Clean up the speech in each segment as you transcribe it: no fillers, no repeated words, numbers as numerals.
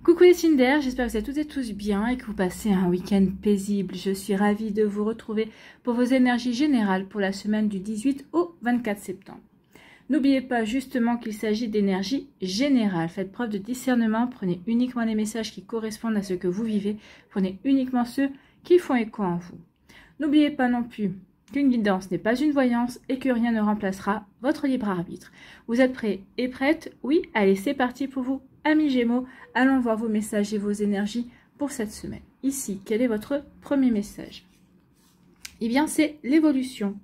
Coucou les Tinder, j'espère que vous êtes toutes et tous bien et que vous passez un week-end paisible. Je suis ravie de vous retrouver pour vos énergies générales pour la semaine du 18 au 24 septembre. N'oubliez pas justement qu'il s'agit d'énergie générale. Faites preuve de discernement, prenez uniquement les messages qui correspondent à ce que vous vivez, prenez uniquement ceux qui font écho en vous. N'oubliez pas non plus qu'une guidance n'est pas une voyance et que rien ne remplacera votre libre arbitre. Vous êtes prêts et prêtes? Oui, allez, c'est parti pour vous. Amis Gémeaux, allons voir vos messages et vos énergies pour cette semaine. Ici, quel est votre premier message? Eh bien, c'est l'évolution.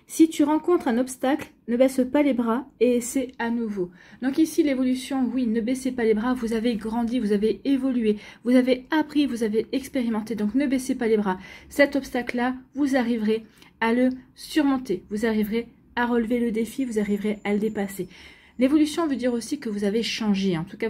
Si tu rencontres un obstacle, ne baisse pas les bras et essaie à nouveau. Donc ici, l'évolution, oui, ne baissez pas les bras, vous avez grandi, vous avez évolué, vous avez appris, vous avez expérimenté, donc ne baissez pas les bras. Cet obstacle-là, vous arriverez à le surmonter, vous arriverez à relever le défi, vous arriverez à le dépasser. L'évolution veut dire aussi que vous avez changé, en tout cas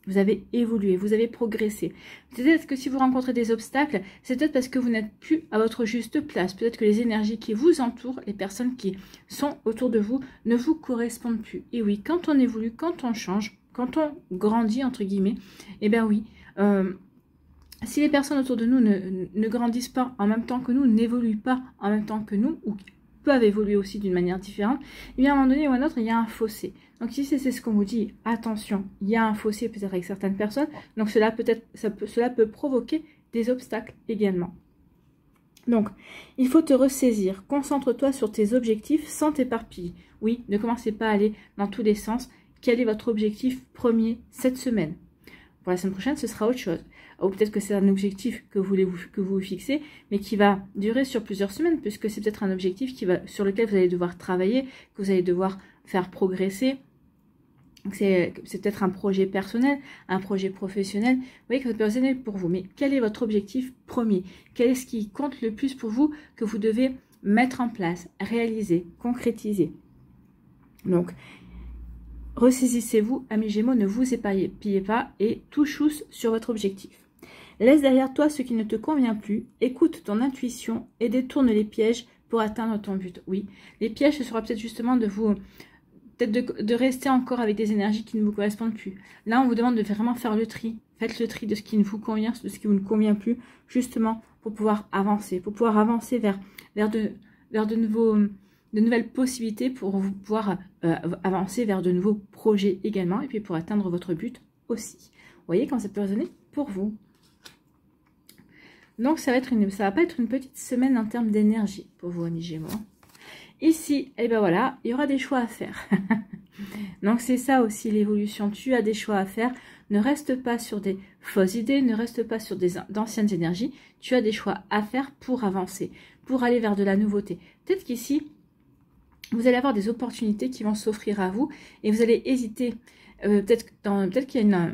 vous avez évolué, vous avez progressé. Peut-être que si vous rencontrez des obstacles, c'est peut-être parce que vous n'êtes plus à votre juste place. Peut-être que les énergies qui vous entourent, les personnes qui sont autour de vous, ne vous correspondent plus. Et oui, quand on évolue, quand on change, quand on grandit, entre guillemets, eh bien oui, si les personnes autour de nous ne grandissent pas en même temps que nous, n'évoluent pas en même temps que nous, ou peuvent évoluer aussi d'une manière différente, et bien à un moment donné ou à un autre, il y a un fossé. Donc ici, c'est ce qu'on vous dit, attention, il y a un fossé peut-être avec certaines personnes, donc cela peut provoquer des obstacles également. Donc, il faut te ressaisir, concentre-toi sur tes objectifs sans t'éparpiller. Oui, ne commencez pas à aller dans tous les sens. Quel est votre objectif premier cette semaine? Pour la semaine prochaine, ce sera autre chose. Ou peut-être que c'est un objectif que vous fixez, mais qui va durer sur plusieurs semaines, puisque c'est peut-être un objectif sur lequel vous allez devoir travailler, que vous allez devoir faire progresser. C'est peut-être un projet personnel, un projet professionnel. Vous voyez que votre personne est pour vous. Mais quel est votre objectif premier? Quel est ce qui compte le plus pour vous que vous devez mettre en place, réaliser, concrétiser? Donc, ressaisissez-vous, amis Gémeaux, ne vous éparpillez pas et touche sur votre objectif. Laisse derrière toi ce qui ne te convient plus, écoute ton intuition et détourne les pièges pour atteindre ton but. Oui, les pièges, ce sera peut-être justement de rester encore avec des énergies qui ne vous correspondent plus. Là, on vous demande de vraiment faire le tri. Faites le tri de ce qui ne vous convient, de ce qui ne vous convient plus, justement pour pouvoir avancer, vers de nouvelles possibilités, pour vous pouvoir avancer vers de nouveaux projets également, et puis pour atteindre votre but aussi. Vous voyez comment ça peut résonner pour vous. Donc ça va pas être une petite semaine en termes d'énergie pour vous, amis Gémeaux. Ici, et ben voilà, il y aura des choix à faire. Donc c'est ça aussi l'évolution. Tu as des choix à faire. Ne reste pas sur des fausses idées, ne reste pas sur d'anciennes énergies. Tu as des choix à faire pour avancer, pour aller vers de la nouveauté. Peut-être qu'ici, vous allez avoir des opportunités qui vont s'offrir à vous et vous allez hésiter. Peut-être qu'il y a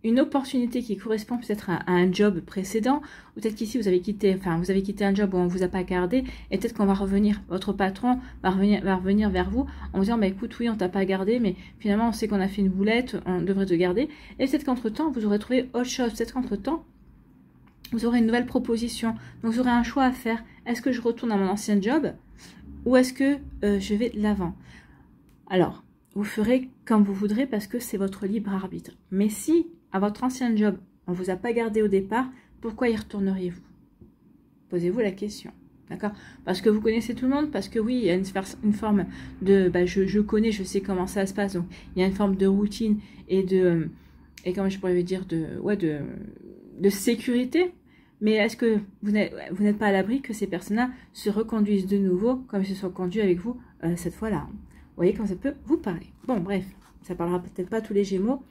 une opportunité qui correspond peut-être à un job précédent, ou peut-être qu'ici vous avez quitté un job où on ne vous a pas gardé, et peut-être qu'on va revenir, votre patron va revenir vers vous en vous disant, bah écoute, oui, on t'a pas gardé, mais finalement on sait qu'on a fait une boulette, on devrait te garder, et peut-être qu'entre-temps, vous aurez trouvé autre chose, peut-être qu'entre-temps, vous aurez une nouvelle proposition, donc vous aurez un choix à faire. Est-ce que je retourne à mon ancien job, ou est-ce que je vais de l'avant? Alors, vous ferez comme vous voudrez parce que c'est votre libre arbitre. Mais si à votre ancien job, on ne vous a pas gardé au départ, pourquoi y retourneriez-vous? Posez-vous la question. D'accord? Parce que vous connaissez tout le monde, parce que oui, il y a une forme de... je connais, je sais comment ça se passe. Donc, il y a une forme de routine et comment je pourrais dire, de sécurité. Mais est-ce que vous n'êtes pas à l'abri que ces personnes-là se reconduisent de nouveau, comme ils se sont conduits avec vous cette fois-là? Vous voyez comment ça peut vous parler. Bon, bref, ça parlera peut-être pas à tous les Gémeaux,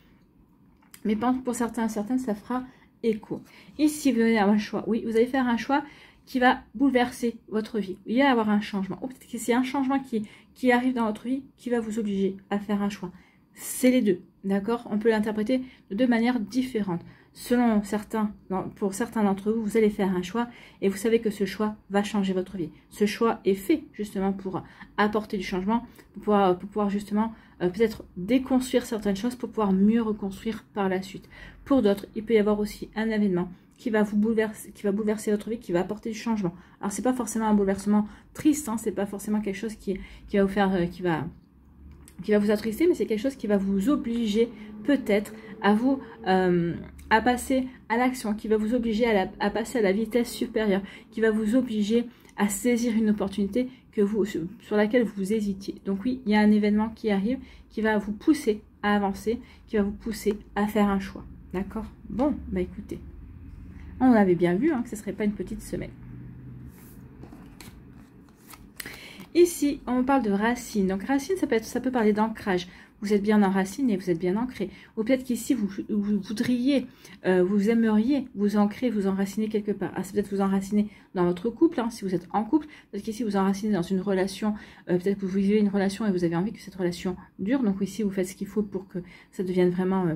mais pour certains et certaines, ça fera écho. Ici, vous allez avoir un choix. Oui, vous allez faire un choix qui va bouleverser votre vie. Il va y avoir un changement. Ou peut-être que c'est un changement qui arrive dans votre vie qui va vous obliger à faire un choix. C'est les deux, d'accord? On peut l'interpréter de deux manières différentes. Selon certains, pour certains d'entre vous, vous allez faire un choix et vous savez que ce choix va changer votre vie. Ce choix est fait justement pour apporter du changement, pour pouvoir justement peut-être déconstruire certaines choses pour pouvoir mieux reconstruire par la suite. Pour d'autres, il peut y avoir aussi un événement qui va bouleverser votre vie, qui va apporter du changement. Alors c'est pas forcément un bouleversement triste, hein, c'est pas forcément quelque chose qui va vous faire, qui va qui va vous attrister, mais c'est quelque chose qui va vous obliger peut-être à vous à passer à l'action, qui va vous obliger à passer à la vitesse supérieure, qui va vous obliger à saisir une opportunité sur laquelle vous hésitiez. Donc oui, il y a un événement qui arrive, qui va vous pousser à avancer, qui va vous pousser à faire un choix. D'accord? Bon, bah écoutez, on avait bien vu hein, que ce ne serait pas une petite semaine. Ici, on parle de racine. Donc racine, ça peut parler d'ancrage. Vous êtes bien enraciné, vous êtes bien ancré. Ou peut-être qu'ici, vous voudriez, vous aimeriez vous ancrer, vous enraciner quelque part. Ah, c'est peut-être vous enraciner dans votre couple, hein, si vous êtes en couple. Peut-être qu'ici, vous enracinez dans une relation. Peut-être que vous vivez une relation et vous avez envie que cette relation dure. Donc ici, vous faites ce qu'il faut pour que ça devienne vraiment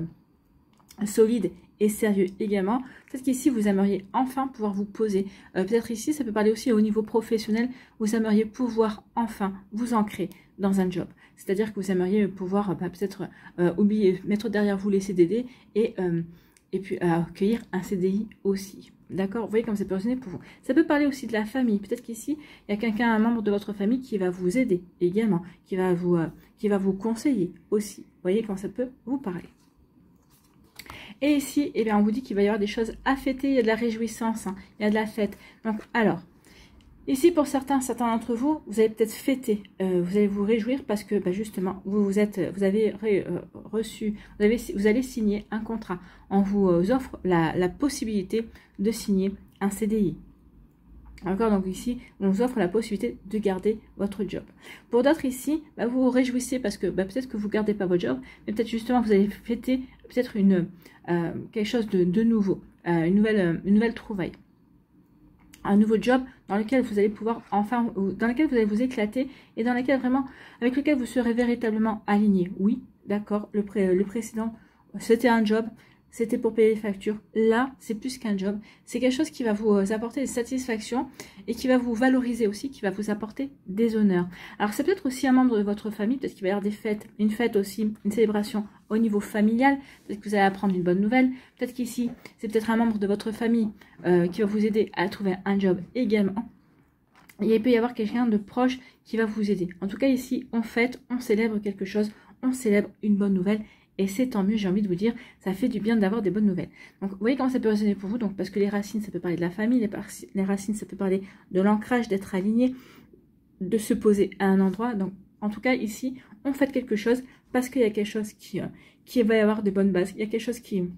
solide et sérieux également. Peut-être qu'ici, vous aimeriez enfin pouvoir vous poser. Peut-être ici, ça peut parler aussi au niveau professionnel. Vous aimeriez pouvoir enfin vous ancrer dans un job. C'est-à-dire que vous aimeriez pouvoir peut-être oublier, mettre derrière vous les CDD et puis accueillir un CDI aussi. D'accord? Vous voyez comme ça peut résonner pour vous. Ça peut parler aussi de la famille. Peut-être qu'ici, il y a quelqu'un, un membre de votre famille qui va vous aider également, qui va vous conseiller aussi. Vous voyez comment ça peut vous parler. Et ici, eh bien, on vous dit qu'il va y avoir des choses à fêter, il y a de la réjouissance, hein, il y a de la fête. Donc, alors, ici, pour certains d'entre vous, vous allez peut-être fêter, vous allez vous réjouir parce que, justement, vous allez signer un contrat. On vous offre la possibilité de signer un CDI. D'accord, donc ici, on vous offre la possibilité de garder votre job. Pour d'autres ici, vous vous réjouissez parce que peut-être que vous ne gardez pas votre job, mais peut-être justement vous allez fêter peut-être quelque chose de nouveau, une nouvelle trouvaille. Un nouveau job dans lequel vous allez pouvoir dans lequel vous allez vous éclater et dans lequel avec lequel vous serez véritablement aligné. Oui, d'accord, le précédent, c'était un job. C'était pour payer les factures. Là, c'est plus qu'un job. C'est quelque chose qui va vous apporter des satisfactions et qui va vous valoriser aussi, qui va vous apporter des honneurs. Alors, c'est peut-être aussi un membre de votre famille. Peut-être qu'il va y avoir des fêtes, une fête aussi, une célébration au niveau familial. Peut-être que vous allez apprendre une bonne nouvelle. Peut-être qu'ici, c'est peut-être un membre de votre famille qui va vous aider à trouver un job également. Et il peut y avoir quelqu'un de proche qui va vous aider. En tout cas, ici, on fête, on célèbre quelque chose, on célèbre une bonne nouvelle. Et c'est tant mieux, j'ai envie de vous dire, ça fait du bien d'avoir des bonnes nouvelles. Donc, vous voyez comment ça peut résonner pour vous. Donc, parce que les racines, ça peut parler de la famille. Les racines, ça peut parler de l'ancrage, d'être aligné, de se poser à un endroit. Donc, en tout cas, ici, on fait quelque chose parce qu'il y a quelque chose qui va y avoir de bonnes bases. Il y a quelque chose qui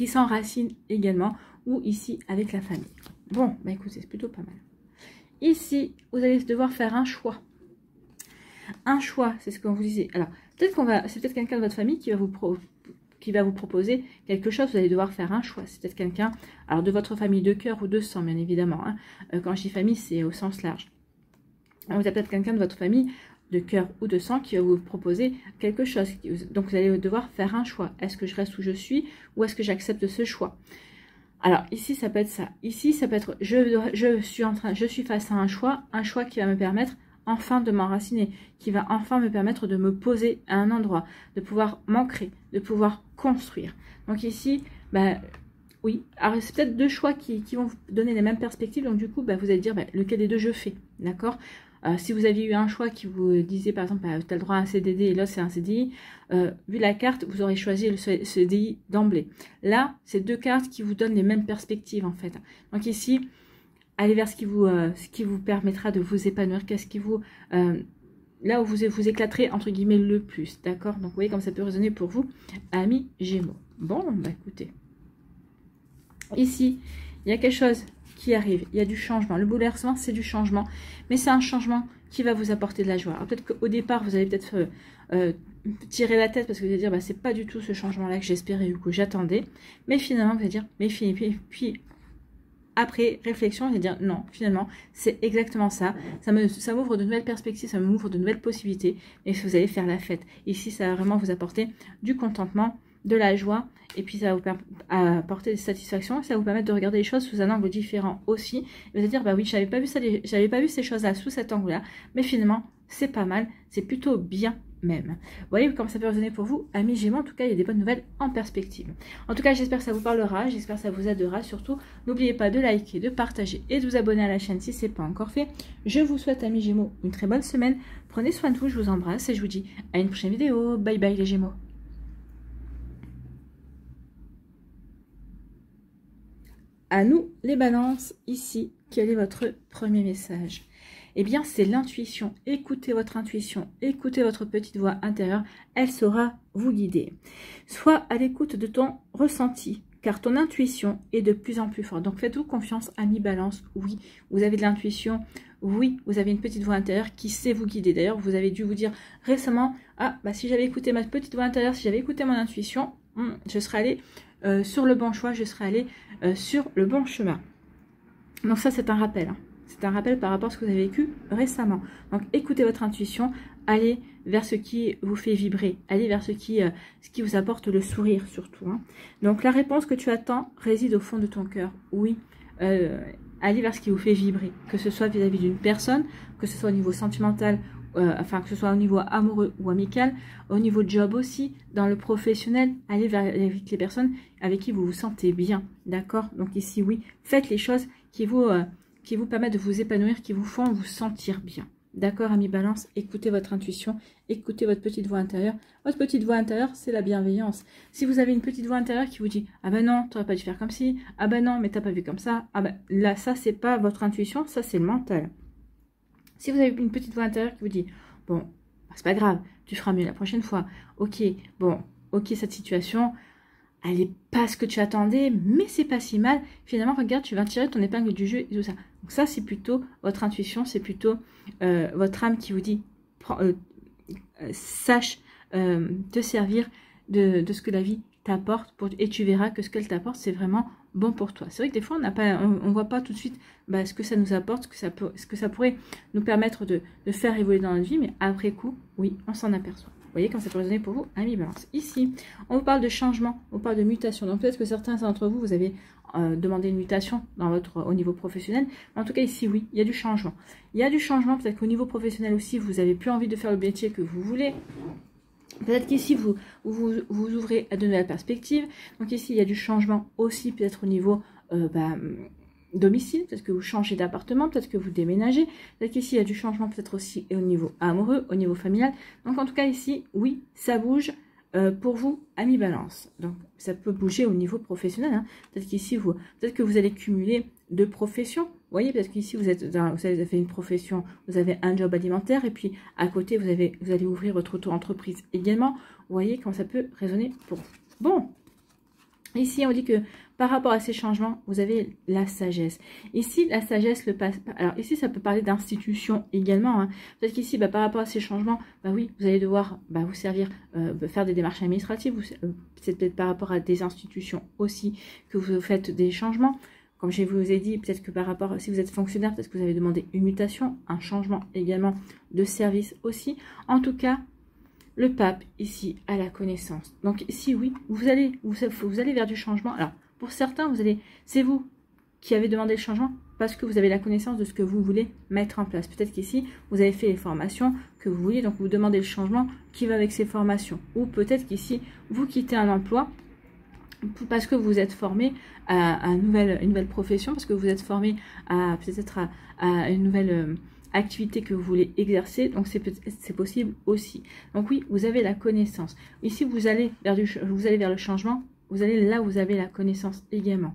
s'enracine également. Ou ici, avec la famille. Bon, écoutez, c'est plutôt pas mal. Ici, vous allez devoir faire un choix. Un choix, c'est ce qu'on vous disait. Alors, peut-être c'est peut-être quelqu'un de votre famille qui va vous proposer quelque chose. Vous allez devoir faire un choix. C'est peut-être quelqu'un, alors de votre famille de cœur ou de sang, bien évidemment. Hein. Quand je dis famille, c'est au sens large. Alors, vous avez peut-être quelqu'un de votre famille de cœur ou de sang qui va vous proposer quelque chose. Donc, vous allez devoir faire un choix. Est-ce que je reste où je suis ou est-ce que j'accepte ce choix? Alors, ici, ça peut être ça. Ici, ça peut être, je suis face à un choix qui va me permettre enfin de m'enraciner, qui va enfin me permettre de me poser à un endroit, de pouvoir m'ancrer, de pouvoir construire. Donc ici, oui, alors c'est peut-être deux choix qui vont vous donner les mêmes perspectives, donc du coup, vous allez dire lequel des deux je fais, d'accord? Si vous aviez eu un choix qui vous disait, par exemple, tu as le droit à un CDD et là, c'est un CDI, vu la carte, vous aurez choisi le CDI d'emblée. Là, c'est deux cartes qui vous donnent les mêmes perspectives, en fait. Donc ici, allez vers ce qui vous permettra de vous épanouir, qu'est-ce qui vous... là où vous éclaterez, entre guillemets, le plus, d'accord? Donc, vous voyez comme ça peut résonner pour vous, amis Gémeaux. Bon, écoutez. Ici, il y a quelque chose qui arrive, il y a du changement. Le bouleversement, c'est du changement, mais c'est un changement qui va vous apporter de la joie. Alors, peut-être qu'au départ, vous allez peut-être tirer la tête parce que vous allez dire, c'est pas du tout ce changement-là que j'espérais ou que j'attendais. Mais finalement, vous allez dire, mais puis après réflexion, je vais dire non, finalement, c'est exactement ça. Ça m'ouvre de nouvelles perspectives, ça m'ouvre de nouvelles possibilités. Et vous allez faire la fête. Ici, ça va vraiment vous apporter du contentement, de la joie. Et puis, ça va vous apporter des satisfactions. Et ça va vous permettre de regarder les choses sous un angle différent aussi. Et vous allez dire, oui, j'avais pas vu ces choses-là sous cet angle-là. Mais finalement, c'est pas mal. C'est plutôt bien vous-même. Vous voyez comment ça peut résonner pour vous, amis Gémeaux. En tout cas, il y a des bonnes nouvelles en perspective. En tout cas, j'espère que ça vous parlera, j'espère que ça vous aidera. Surtout, n'oubliez pas de liker, de partager et de vous abonner à la chaîne si ce n'est pas encore fait. Je vous souhaite, amis Gémeaux, une très bonne semaine. Prenez soin de vous, je vous embrasse et je vous dis à une prochaine vidéo. Bye bye les Gémeaux. À nous, les balances, ici, quel est votre premier message? Eh bien, c'est l'intuition. Écoutez votre intuition, écoutez votre petite voix intérieure, elle saura vous guider. Sois à l'écoute de ton ressenti, car ton intuition est de plus en plus forte. Donc, faites-vous confiance, amis balance. Oui, vous avez de l'intuition. Oui, vous avez une petite voix intérieure qui sait vous guider. D'ailleurs, vous avez dû vous dire récemment, ah, bah, si j'avais écouté ma petite voix intérieure, si j'avais écouté mon intuition, je serais allé sur le bon choix, je serais allé sur le bon chemin. Donc ça, c'est un rappel. Hein. C'est un rappel par rapport à ce que vous avez vécu récemment. Donc, écoutez votre intuition, allez vers ce qui vous fait vibrer, allez vers ce qui vous apporte le sourire surtout. Hein. Donc, la réponse que tu attends réside au fond de ton cœur. Oui, allez vers ce qui vous fait vibrer, que ce soit vis-à-vis d'une personne, que ce soit au niveau sentimental, que ce soit au niveau amoureux ou amical, au niveau job aussi, dans le professionnel, allez vers les personnes avec qui vous vous sentez bien, d'accord? Donc ici, oui, faites les choses qui vous permettent de vous épanouir, qui vous font vous sentir bien. D'accord, amis balance, écoutez votre intuition, écoutez votre petite voix intérieure. Votre petite voix intérieure, c'est la bienveillance. Si vous avez une petite voix intérieure qui vous dit « Ah ben non, tu n'aurais pas dû faire comme ci. Ah ben non, mais t'as pas vu comme ça. » Ah ben là, ça, c'est pas votre intuition, ça, c'est le mental. Si vous avez une petite voix intérieure qui vous dit « Bon, c'est pas grave, tu feras mieux la prochaine fois. Ok, bon, ok, cette situation, elle n'est pas ce que tu attendais, mais c'est pas si mal. Finalement, regarde, tu vas tirer ton épingle du jeu et tout ça. » Donc ça, c'est plutôt votre intuition, c'est plutôt votre âme qui vous dit sache te servir de ce que la vie t'apporte et tu verras que ce qu'elle t'apporte, c'est vraiment bon pour toi. C'est vrai que des fois, on voit pas tout de suite ce que ça nous apporte, ce que ça pourrait nous permettre de faire évoluer dans notre vie, mais après coup, oui, on s'en aperçoit. Vous voyez quand ça peut résonner pour vous, amis balance. Ici, on vous parle de changement, on parle de mutation. Donc peut-être que certains d'entre vous, vous avez demandé une mutation au niveau professionnel. Mais en tout cas, ici, oui, il y a du changement. Il y a du changement, peut-être qu'au niveau professionnel aussi, vous n'avez plus envie de faire le métier que vous voulez. Peut-être qu'ici, vous ouvrez à de nouvelles perspectives. Donc ici, il y a du changement aussi, peut-être au niveau domicile. Peut-être que vous changez d'appartement, peut-être que vous déménagez. Peut-être qu'ici, il y a du changement peut-être aussi au niveau amoureux, au niveau familial. Donc en tout cas, ici, oui, ça bouge pour vous, amis balance. Donc ça peut bouger au niveau professionnel. Hein. Peut-être qu'ici, peut-être que vous allez cumuler deux professions. Vous voyez, parce qu'ici, vous avez une profession, vous avez un job alimentaire, et puis à côté, vous allez ouvrir votre auto-entreprise également. Vous voyez comment ça peut résonner pour vous. Bon, ici, on dit que par rapport à ces changements, vous avez la sagesse. Ici, la sagesse, alors ici, ça peut parler d'institution également. Hein. Peut-être qu'ici, par rapport à ces changements, oui, vous allez devoir vous servir, faire des démarches administratives. C'est peut-être par rapport à des institutions aussi que vous faites des changements. Comme je vous ai dit, peut-être que par rapport, si vous êtes fonctionnaire, peut-être que vous avez demandé une mutation, un changement également de service aussi. En tout cas, le pape, ici, a la connaissance. Donc, ici, oui, vous allez vers du changement. Alors, pour certains, c'est vous qui avez demandé le changement parce que vous avez la connaissance de ce que vous voulez mettre en place. Peut-être qu'ici, vous avez fait les formations que vous vouliez, donc vous demandez le changement qui va avec ces formations. Ou peut-être qu'ici, vous quittez un emploi parce que vous êtes formé à une nouvelle profession, parce que vous êtes formé à peut-être à une nouvelle activité que vous voulez exercer, donc c'est possible aussi. Donc oui, vous avez la connaissance. Ici, vous allez vers le changement, vous allez là où vous avez la connaissance également.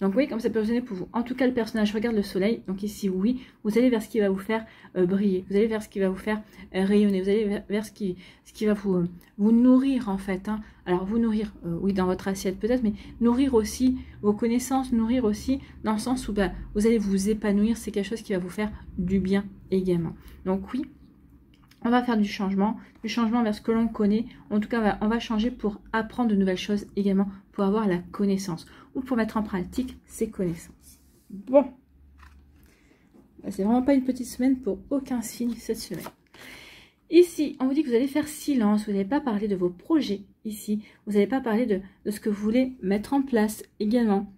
Donc vous voyez comme ça peut résonner pour vous. En tout cas, le personnage regarde le soleil, donc ici, oui, vous allez vers ce qui va vous faire briller, vous allez vers ce qui va vous faire rayonner, vous allez vers ce qui va vous nourrir en fait. Hein. Alors vous nourrir, oui, dans votre assiette peut-être, mais nourrir aussi vos connaissances, nourrir aussi dans le sens où vous allez vous épanouir, c'est quelque chose qui va vous faire du bien également. Donc oui, on va faire du changement vers ce que l'on connaît. En tout cas, on va changer pour apprendre de nouvelles choses également, pour avoir la connaissance ou pour mettre en pratique ces connaissances. Bon, c'est vraiment pas une petite semaine pour aucun signe cette semaine. Ici, on vous dit que vous allez faire silence, vous n'allez pas parler de vos projets ici, vous n'allez pas parler de ce que vous voulez mettre en place également.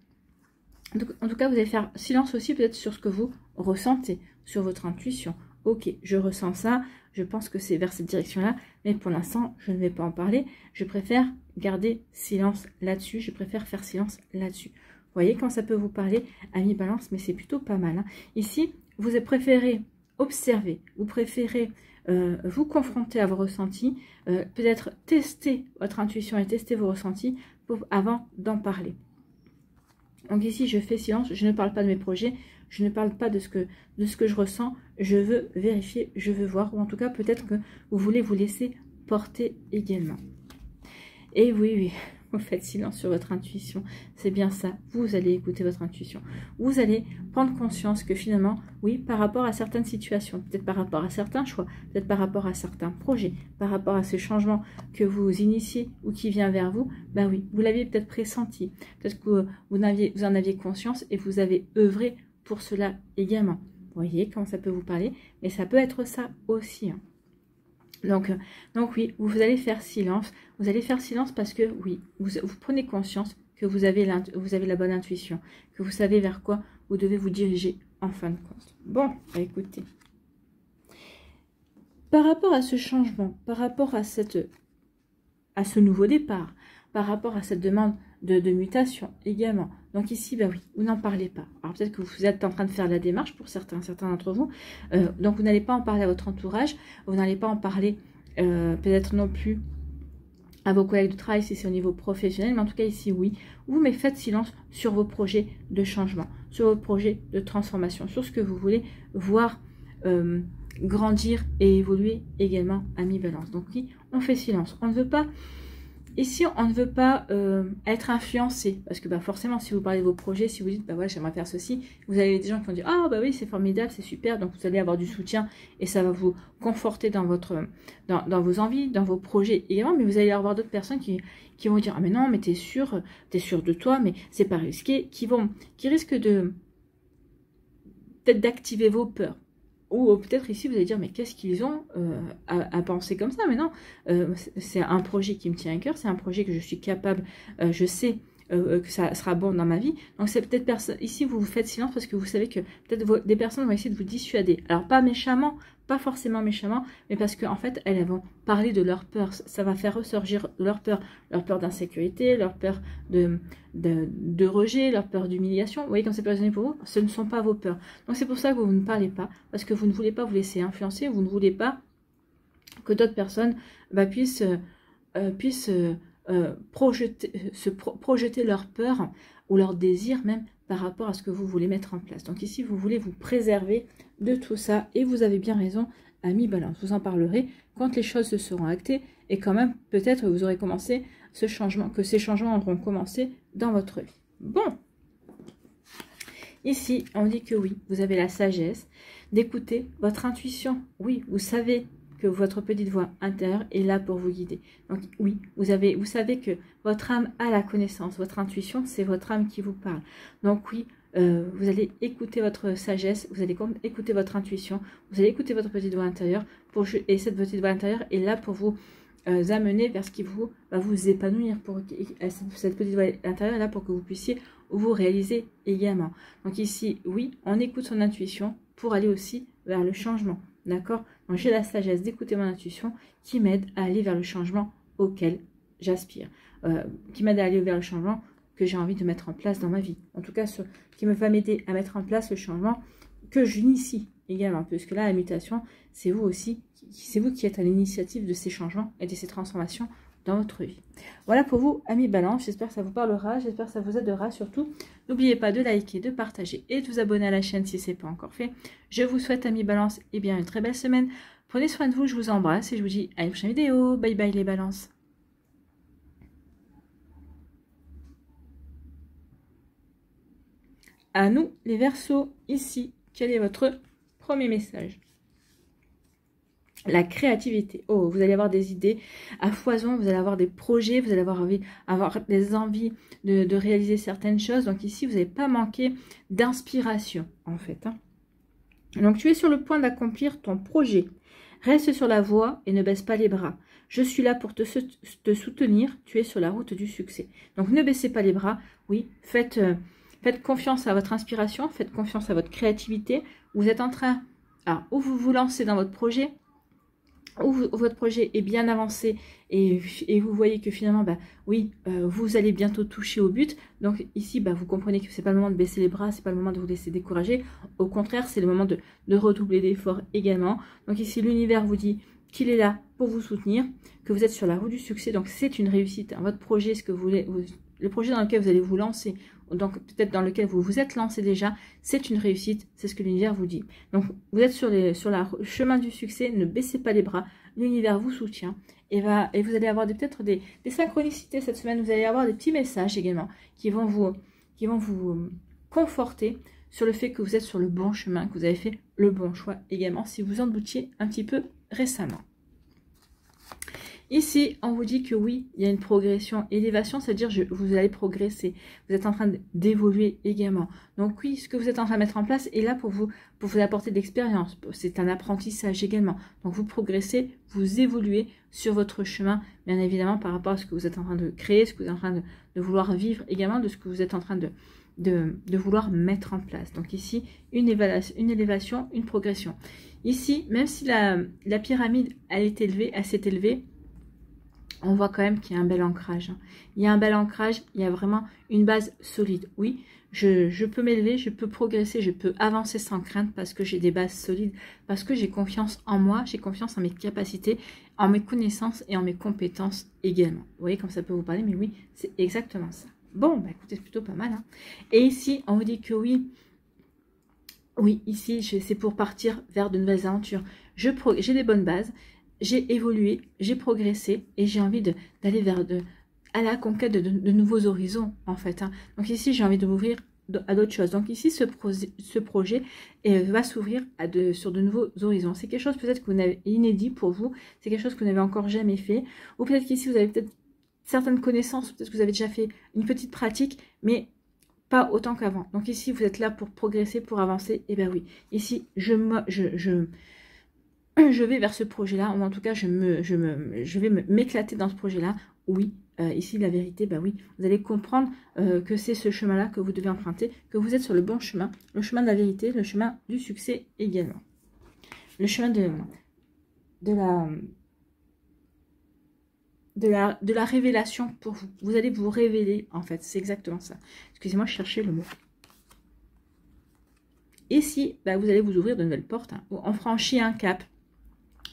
Donc, en tout cas, vous allez faire silence aussi peut-être sur ce que vous ressentez, sur votre intuition. Ok, je ressens ça, je pense que c'est vers cette direction-là, mais pour l'instant, je ne vais pas en parler. Je préfère garder silence là-dessus, je préfère faire silence là-dessus. Vous voyez quand ça peut vous parler, amis Balance, mais c'est plutôt pas mal. Hein. Ici, vous préférez observer, vous préférez vous confronter à vos ressentis, peut-être tester votre intuition et tester vos ressentis avant d'en parler. Donc ici, je fais silence, je ne parle pas de mes projets, je ne parle pas de ce que je ressens, je veux vérifier, je veux voir, ou en tout cas, peut-être que vous voulez vous laisser porter également. Et oui, vous faites silence sur votre intuition, c'est bien ça, vous allez écouter votre intuition. Vous allez prendre conscience que finalement, oui, par rapport à certaines situations, peut-être par rapport à certains choix, peut-être par rapport à certains projets, par rapport à ce changement que vous initiez ou qui vient vers vous, ben oui, vous l'aviez peut-être pressenti, peut-être que vous en aviez conscience et vous avez œuvré pour cela également. Vous voyez comment ça peut vous parler, mais ça peut être ça aussi, hein. Donc oui, vous allez faire silence. Vous allez faire silence parce que oui, vous prenez conscience que vous avez la bonne intuition, que vous savez vers quoi vous devez vous diriger en fin de compte. Bon, bah écoutez. Par rapport à ce changement, par rapport à ce nouveau départ, par rapport à cette demande de mutation également. Donc ici, bah oui, vous n'en parlez pas. Alors peut-être que vous êtes en train de faire la démarche pour certains d'entre vous. Donc vous n'allez pas en parler à votre entourage. Vous n'allez pas en parler peut-être non plus à vos collègues de travail si c'est au niveau professionnel. Mais en tout cas ici, oui. Mais faites silence sur vos projets de changement, sur vos projets de transformation, sur ce que vous voulez voir grandir et évoluer également, amis Balance. Donc oui, on fait silence. On ne veut pas... Ici, on ne veut pas être influencé, parce que bah, forcément, si vous parlez de vos projets, si vous dites, bah voilà, j'aimerais faire ceci, vous avez des gens qui vont dire, ah bah oui, c'est formidable, c'est super, donc vous allez avoir du soutien, et ça va vous conforter dans vos envies, dans vos projets également, mais vous allez avoir d'autres personnes qui vont dire, ah mais non, mais t'es sûr de toi, mais c'est pas risqué, qui risquent peut-être d'activer vos peurs. Ou peut-être ici, vous allez dire, mais qu'est-ce qu'ils ont à penser comme ça? Mais non, c'est un projet qui me tient à cœur, c'est un projet que je suis capable, je sais que ça sera bon dans ma vie. Donc c'est peut-être ici, vous faites silence parce que vous savez que peut-être des personnes vont essayer de vous dissuader. Alors pas méchamment, pas forcément méchamment, mais parce qu'en fait, elles vont parler de leur peur. Ça va faire ressurgir leur peur d'insécurité, leur peur de rejet, leur peur d'humiliation. Vous voyez, quand c'est personné pour vous, ce ne sont pas vos peurs. Donc c'est pour ça que vous ne parlez pas, parce que vous ne voulez pas vous laisser influencer, vous ne voulez pas que d'autres personnes puissent projeter leur peur ou leur désir même par rapport à ce que vous voulez mettre en place. Donc ici, vous voulez vous préserver de tout ça et vous avez bien raison, amis Balance. Vous en parlerez quand les choses se seront actées et quand même, peut-être vous aurez commencé ce changement, que ces changements auront commencé dans votre vie. Bon, ici, on dit que oui, vous avez la sagesse d'écouter votre intuition. Oui, vous savez que votre petite voix intérieure est là pour vous guider. Donc oui, vous savez que votre âme a la connaissance, votre intuition, c'est votre âme qui vous parle. Donc oui, vous allez écouter votre sagesse, vous allez écouter votre intuition, vous allez écouter votre petite voix intérieure, et cette petite voix intérieure est là pour vous amener vers ce qui va vous épanouir. Cette petite voix intérieure est là pour que vous puissiez vous réaliser également. Donc ici, oui, on écoute son intuition pour aller aussi vers le changement. D'accord? Donc j'ai la sagesse d'écouter mon intuition qui m'aide à aller vers le changement auquel j'aspire. Qui m'aide à aller vers le changement que j'ai envie de mettre en place dans ma vie. En tout cas, qui me va m'aider à mettre en place le changement que j'initie également. Puisque là, la mutation, c'est vous aussi, c'est vous qui êtes à l'initiative de ces changements et de ces transformations dans votre vie. Voilà pour vous, amis Balance. J'espère que ça vous parlera, j'espère que ça vous aidera surtout. N'oubliez pas de liker, de partager et de vous abonner à la chaîne si ce n'est pas encore fait. Je vous souhaite, amis Balance, bien une très belle semaine. Prenez soin de vous, je vous embrasse et je vous dis à une prochaine vidéo. Bye bye les Balances. À nous, les Verseaux, ici, quel est votre premier message? La créativité. Oh, vous allez avoir des idées à foison, vous allez avoir des projets, vous allez avoir des envies de réaliser certaines choses. Donc ici, vous n'allez pas manquer d'inspiration, en fait. Hein. Donc tu es sur le point d'accomplir ton projet. Reste sur la voie et ne baisse pas les bras. Je suis là pour te soutenir. Tu es sur la route du succès. Donc ne baissez pas les bras. Oui, faites confiance à votre inspiration, faites confiance à votre créativité. Vous êtes en train, ou vous vous lancez dans votre projet, où votre projet est bien avancé et vous voyez que finalement, bah, oui, vous allez bientôt toucher au but. Donc ici, bah, vous comprenez que c'est pas le moment de baisser les bras, c'est pas le moment de vous laisser décourager. Au contraire, c'est le moment de redoubler d'efforts également. Donc ici, l'univers vous dit qu'il est là pour vous soutenir, que vous êtes sur la route du succès. Donc c'est une réussite. Hein. Votre projet, ce que vous voulez, le projet dans lequel vous allez vous lancer, donc peut-être dans lequel vous vous êtes lancé déjà, c'est une réussite, c'est ce que l'univers vous dit. Donc vous êtes sur le chemin du succès, ne baissez pas les bras, l'univers vous soutient et vous allez avoir peut-être des synchronicités cette semaine, vous allez avoir des petits messages également qui vont vous conforter sur le fait que vous êtes sur le bon chemin, que vous avez fait le bon choix également si vous en doutiez un petit peu récemment. Ici, on vous dit que oui, il y a une progression, élévation, c'est-à-dire vous allez progresser. Vous êtes en train d'évoluer également. Donc oui, ce que vous êtes en train de mettre en place est là pour vous apporter de l'expérience. C'est un apprentissage également. Donc vous progressez, vous évoluez sur votre chemin, bien évidemment par rapport à ce que vous êtes en train de créer, ce que vous êtes en train de vouloir vivre également, de ce que vous êtes en train de vouloir mettre en place. Donc ici, une élévation, une progression. Ici, même si la pyramide elle s'est élevée, on voit quand même qu'il y a un bel ancrage. Il y a un bel ancrage, il y a vraiment une base solide. Oui, je peux m'élever, je peux progresser, je peux avancer sans crainte parce que j'ai des bases solides, parce que j'ai confiance en moi, j'ai confiance en mes capacités, en mes connaissances et en mes compétences également. Vous voyez comme ça peut vous parler, mais oui, c'est exactement ça. Bon, bah écoutez, c'est plutôt pas mal. Hein. Et ici, on vous dit que oui, ici, c'est pour partir vers de nouvelles aventures. J'ai des bonnes bases. J'ai évolué, j'ai progressé et j'ai envie d'aller à la conquête de nouveaux horizons en fait. Hein. Donc ici, j'ai envie de m'ouvrir à d'autres choses. Donc ici, ce projet va s'ouvrir sur de nouveaux horizons. C'est quelque chose peut-être que vous n'avez inédit pour vous. C'est quelque chose que vous n'avez encore jamais fait. Ou peut-être qu'ici, vous avez peut-être certaines connaissances. Peut-être que vous avez déjà fait une petite pratique, mais pas autant qu'avant. Donc ici, vous êtes là pour progresser, pour avancer. Et bien oui, ici, je vais vers ce projet-là, ou en tout cas, je vais m'éclater dans ce projet-là. Oui, ici, la vérité, bah oui, vous allez comprendre que c'est ce chemin-là que vous devez emprunter, que vous êtes sur le bon chemin, le chemin de la vérité, le chemin du succès également. Le chemin de la révélation pour vous. Vous allez vous révéler, en fait, c'est exactement ça. Excusez-moi, je cherchais le mot. Ici, bah, vous allez vous ouvrir de nouvelles portes. Hein. On franchit un cap.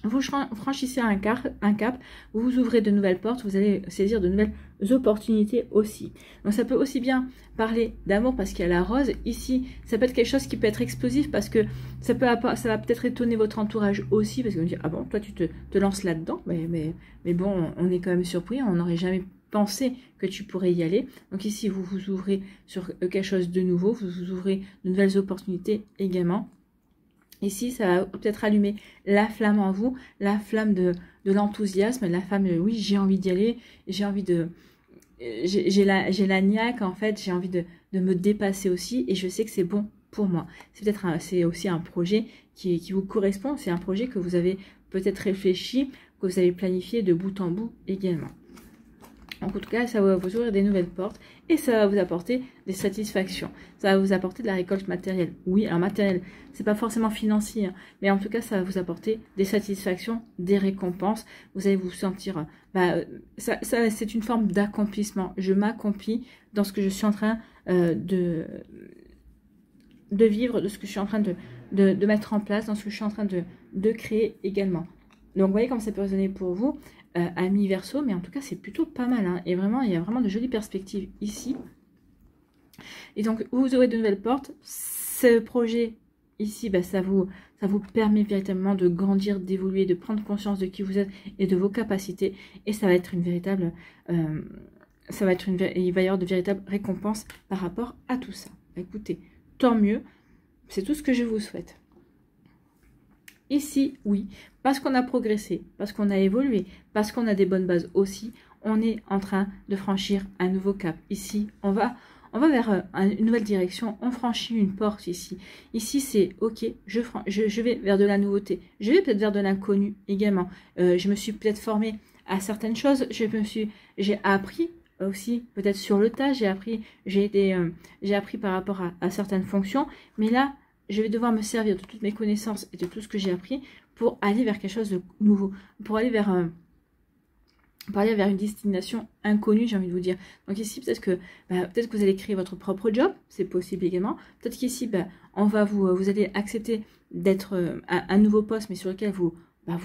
Vous franchissez un cap, vous vous ouvrez de nouvelles portes, vous allez saisir de nouvelles opportunités aussi. Donc ça peut aussi bien parler d'amour parce qu'il y a la rose. Ici, ça peut être quelque chose qui peut être explosif parce que ça va peut-être étonner votre entourage aussi parce qu'on dit ah bon, toi tu te lances là-dedans, mais bon, on est quand même surpris, on n'aurait jamais pensé que tu pourrais y aller. Donc ici, vous vous ouvrez sur quelque chose de nouveau, vous vous ouvrez de nouvelles opportunités également. Ici, ça va peut-être allumer la flamme en vous, la flamme de l'enthousiasme, la flamme de oui, j'ai envie d'y aller, j'ai envie de... J'ai la niaque, en fait, j'ai envie de me dépasser aussi et je sais que c'est bon pour moi. C'est aussi un projet qui vous correspond, c'est un projet que vous avez peut-être réfléchi, que vous avez planifié de bout en bout également. En tout cas, ça va vous ouvrir des nouvelles portes et ça va vous apporter des satisfactions. Ça va vous apporter de la récolte matérielle. Oui, alors matériel, c'est pas forcément financier, hein, mais en tout cas, ça va vous apporter des satisfactions, des récompenses. Vous allez vous sentir... c'est une forme d'accomplissement. Je m'accomplis dans ce que je suis en train de vivre, de ce que je suis en train de mettre en place, dans ce que je suis en train de créer également. Donc, vous voyez comme ça peut résonner pour vous. Amis Verseau, mais en tout cas c'est plutôt pas mal hein. Et vraiment il y a vraiment de jolies perspectives ici et donc vous aurez de nouvelles portes. Ce projet ici ça vous permet véritablement de grandir, d'évoluer, de prendre conscience de qui vous êtes et de vos capacités et ça va être une véritable il va y avoir de véritables récompenses par rapport à tout ça. Écoutez, tant mieux, c'est tout ce que je vous souhaite. Ici, oui, parce qu'on a progressé, parce qu'on a évolué, parce qu'on a des bonnes bases aussi, on est en train de franchir un nouveau cap. Ici, on va vers une nouvelle direction, on franchit une porte ici. Ici, c'est ok, je vais vers de la nouveauté, je vais peut-être vers de l'inconnu également. Je me suis peut-être formée à certaines choses, j'ai appris aussi peut-être sur le tas, j'ai appris par rapport à certaines fonctions, mais là, je vais devoir me servir de toutes mes connaissances et de tout ce que j'ai appris pour aller vers quelque chose de nouveau, pour aller vers une destination inconnue, j'ai envie de vous dire. Donc ici, peut-être que vous allez créer votre propre job, c'est possible également. Peut-être qu'ici, vous allez accepter d'être un nouveau poste, mais sur lequel vous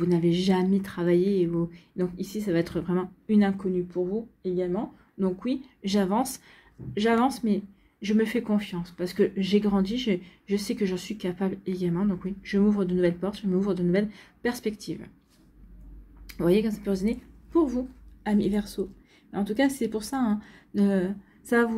n'avez jamais travaillé. Donc ici, ça va être vraiment une inconnue pour vous également. Donc oui, j'avance, mais je me fais confiance parce que j'ai grandi, je sais que j'en suis capable également. Donc oui, je m'ouvre de nouvelles portes, je m'ouvre de nouvelles perspectives. Vous voyez comme ça peut résonner pour vous, amis Verseau. En tout cas, c'est pour ça, ça va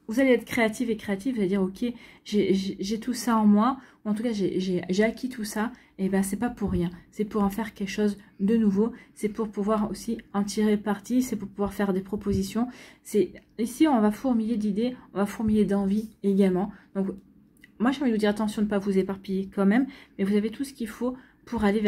vous allez être créatif et créatif, vous allez dire, ok, j'ai tout ça en moi, ou en tout cas, j'ai acquis tout ça, et ben c'est pas pour rien, c'est pour en faire quelque chose de nouveau, c'est pour pouvoir aussi en tirer parti, c'est pour pouvoir faire des propositions. Ici, on va fourmiller d'idées, on va fourmiller d'envie également. Donc, moi, j'ai envie de vous dire, attention de ne pas vous éparpiller quand même, mais vous avez tout ce qu'il faut pour aller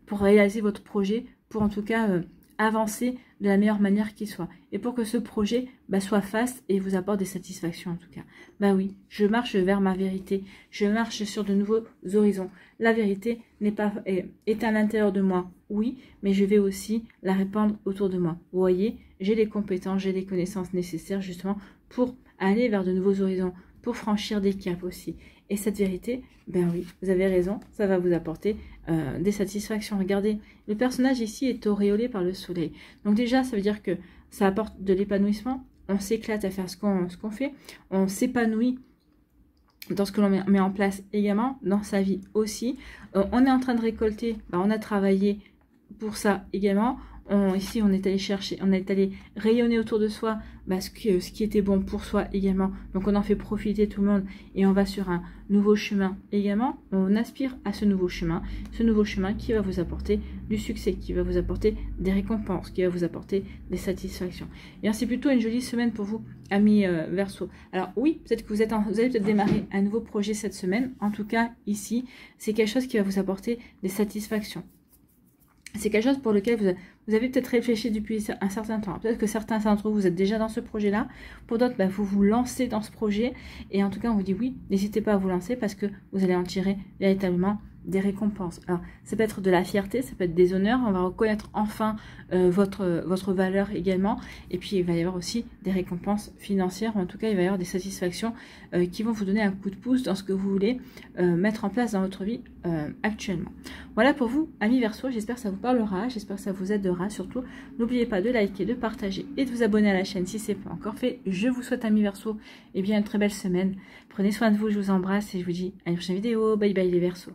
pour réaliser votre projet, pour en tout cas avancer de la meilleure manière qui soit. Et pour que ce projet soit faste et vous apporte des satisfactions en tout cas. Oui, je marche vers ma vérité. Je marche sur de nouveaux horizons. La vérité est à l'intérieur de moi, oui, mais je vais aussi la répandre autour de moi. Vous voyez, j'ai les compétences, j'ai les connaissances nécessaires justement pour aller vers de nouveaux horizons, pour franchir des caps aussi. Et cette vérité, oui, vous avez raison, ça va vous apporter des satisfactions. Regardez, le personnage ici est auréolé par le soleil. Donc déjà, ça veut dire que ça apporte de l'épanouissement. On s'éclate à faire ce qu'on fait. On s'épanouit dans ce que l'on met en place également, dans sa vie aussi. On est en train de récolter, on a travaillé pour ça également. Ici, on est allé chercher, on est allé rayonner autour de soi ce qui était bon pour soi également. Donc, on en fait profiter tout le monde et on va sur un nouveau chemin également. On aspire à ce nouveau chemin qui va vous apporter du succès, qui va vous apporter des récompenses, qui va vous apporter des satisfactions. Et bien, c'est plutôt une jolie semaine pour vous, amis Verseau. Alors oui, peut-être que vous allez peut-être démarrer un nouveau projet cette semaine. En tout cas, ici, c'est quelque chose qui va vous apporter des satisfactions. C'est quelque chose pour lequel vous avez peut-être réfléchi depuis un certain temps. Peut-être que certains d'entre vous êtes déjà dans ce projet-là. Pour d'autres, vous vous lancez dans ce projet. Et en tout cas, on vous dit oui, n'hésitez pas à vous lancer parce que vous allez en tirer véritablement des récompenses. Alors, ça peut être de la fierté, ça peut être des honneurs. On va reconnaître enfin votre valeur également. Et puis, il va y avoir aussi des récompenses financières. En tout cas, il va y avoir des satisfactions qui vont vous donner un coup de pouce dans ce que vous voulez mettre en place dans votre vie actuellement. Voilà pour vous, amis Verseau. J'espère que ça vous parlera. J'espère que ça vous aidera. Surtout, n'oubliez pas de liker, de partager et de vous abonner à la chaîne si ce n'est pas encore fait. Je vous souhaite, amis Verseau, une très belle semaine. Prenez soin de vous, je vous embrasse et je vous dis à une prochaine vidéo. Bye bye les Verseaux.